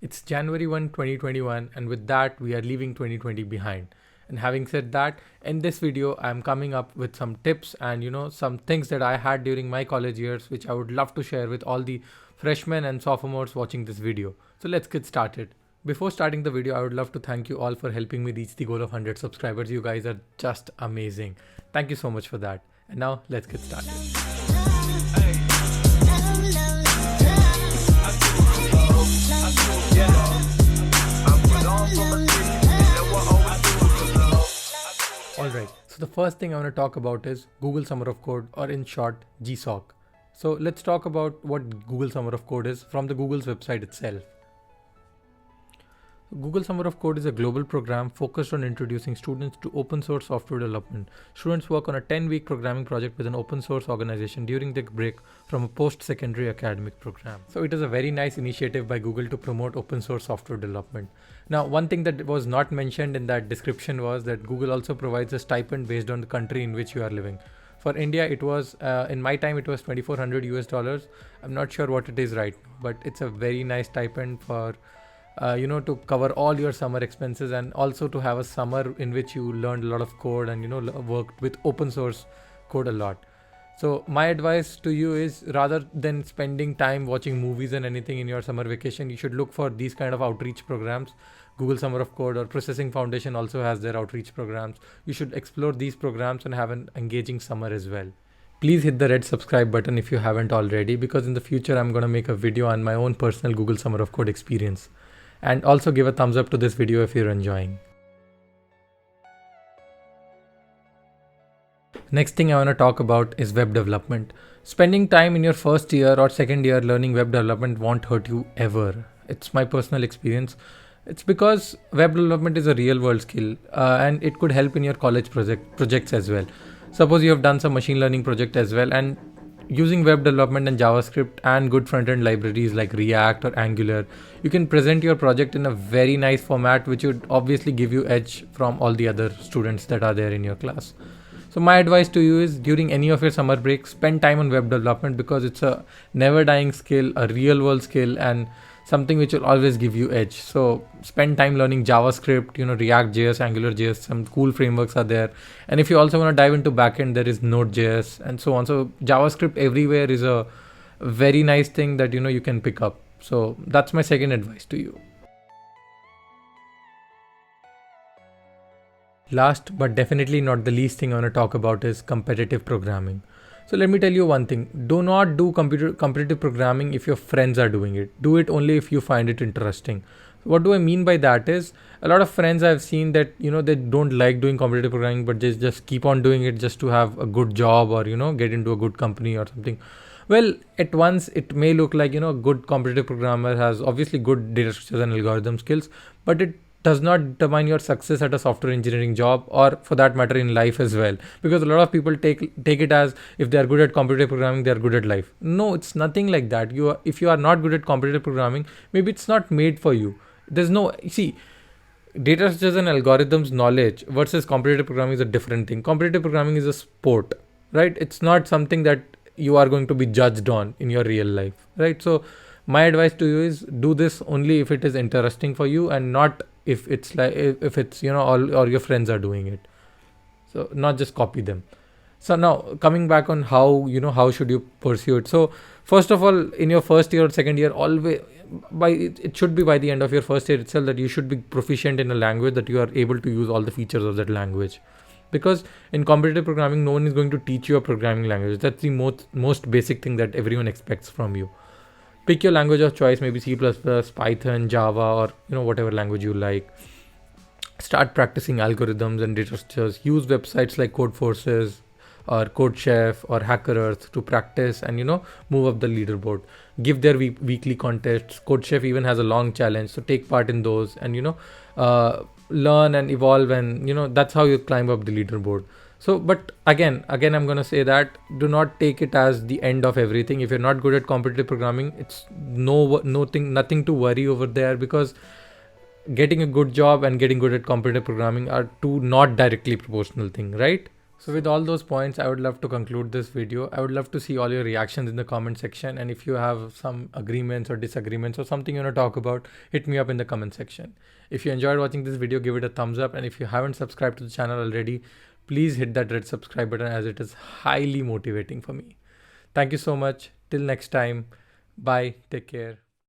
It's January 1, 2021, and with that, we are leaving 2020 behind. And having said that, in this video, I'm coming up with some tips and some things that I had during my college years, which I would love to share with all the freshmen and sophomores watching this video. So let's get started. Before starting the video, I would love to thank you all for helping me reach the goal of 100 subscribers. You guys are just amazing. Thank you so much for that. And now let's get started. Alright, so the first thing I want to talk about is Google Summer of Code, or in short, GSOC. So let's talk about what Google Summer of Code is from the Google's website itself. Google Summer of Code is a global program focused on introducing students to open source software development. Students work on a 10-week programming project with an open source organization during their break from a post-secondary academic program. So it is a very nice initiative by Google to promote open source software development. Now, one thing that was not mentioned in that description was that Google also provides a stipend based on the country in which you are living. For India, it was, in my time, it was 2,400 US dollars. I'm not sure what it is right now, but it's a very nice stipend for to cover all your summer expenses, and also to have a summer in which you learned a lot of code and worked with open source code a lot. So my advice to you is, rather than spending time watching movies and anything in your summer vacation, you should look for these kind of outreach programs. Google Summer of Code or Processing Foundation also has their outreach programs. You should explore these programs and have an engaging summer as well. Please hit the red subscribe button if you haven't already, because in the future I'm going to make a video on my own personal Google Summer of Code experience. And also give a thumbs up to this video if you're enjoying. Next thing I want to talk about is web development. Spending time in your first year or second year learning web development won't hurt you ever. It's my personal experience. It's because web development is a real world skill, and it could help in your college projects as well. Suppose you have done some machine learning project as well, and using web development and JavaScript and good front-end libraries like React or Angular, you can present your project in a very nice format, which would obviously give you edge from all the other students that are there in your class. So my advice to you is, during any of your summer breaks, spend time on web development, because it's a never-dying skill, a real-world skill, and something which will always give you edge. So spend time learning JavaScript, React.js, AngularJS, some cool frameworks are there. And if you also want to dive into backend, there is Node.js and so on. So JavaScript everywhere is a very nice thing that you can pick up. So that's my second advice to you. Last but definitely not the least thing I want to talk about is competitive programming. So let me tell you one thing. Do not do competitive programming if your friends are doing it. Do it only if you find it interesting. What do I mean by that is, a lot of friends I've seen that, they don't like doing competitive programming, but they just keep on doing it just to have a good job or, get into a good company or something. Well, at once it may look like, a good competitive programmer has obviously good data structures and algorithm skills, but it does not determine your success at a software engineering job, or for that matter in life as well. Because a lot of people take it as, if they are good at competitive programming, they are good at life. No, it's nothing like that. If you are not good at competitive programming, maybe it's not made for you. There's no, see, data structures and algorithms knowledge versus competitive programming is a different thing. Competitive programming is a sport, right? It's not something that you are going to be judged on in your real life, right? So my advice to you is, do this only if it is interesting for you, and not if it's like, if it's all or your friends are doing it. So not just copy them. So now coming back on how should you pursue it. So first of all, in your first year or second year, always it should be by the end of your first year itself that you should be proficient in a language, that you are able to use all the features of that language. Because in competitive programming, no one is going to teach you a programming language. That's the most basic thing that everyone expects from you. Pick your language of choice, maybe C++, Python, Java, or whatever language you like. Start practicing algorithms and data structures. Use websites like Codeforces or CodeChef or HackerEarth to practice and move up the leaderboard. Give their weekly contests. CodeChef even has a long challenge, so take part in those and learn and evolve, and that's how you climb up the leaderboard. So, but again, I'm going to say that do not take it as the end of everything. If you're not good at competitive programming, it's nothing to worry over there, because getting a good job and getting good at competitive programming are two not directly proportional thing, right? So with all those points, I would love to conclude this video. I would love to see all your reactions in the comment section. And if you have some agreements or disagreements or something you want to talk about, hit me up in the comment section. If you enjoyed watching this video, give it a thumbs up. And if you haven't subscribed to the channel already, please hit that red subscribe button, as it is highly motivating for me. Thank you so much. Till next time. Bye. Take care.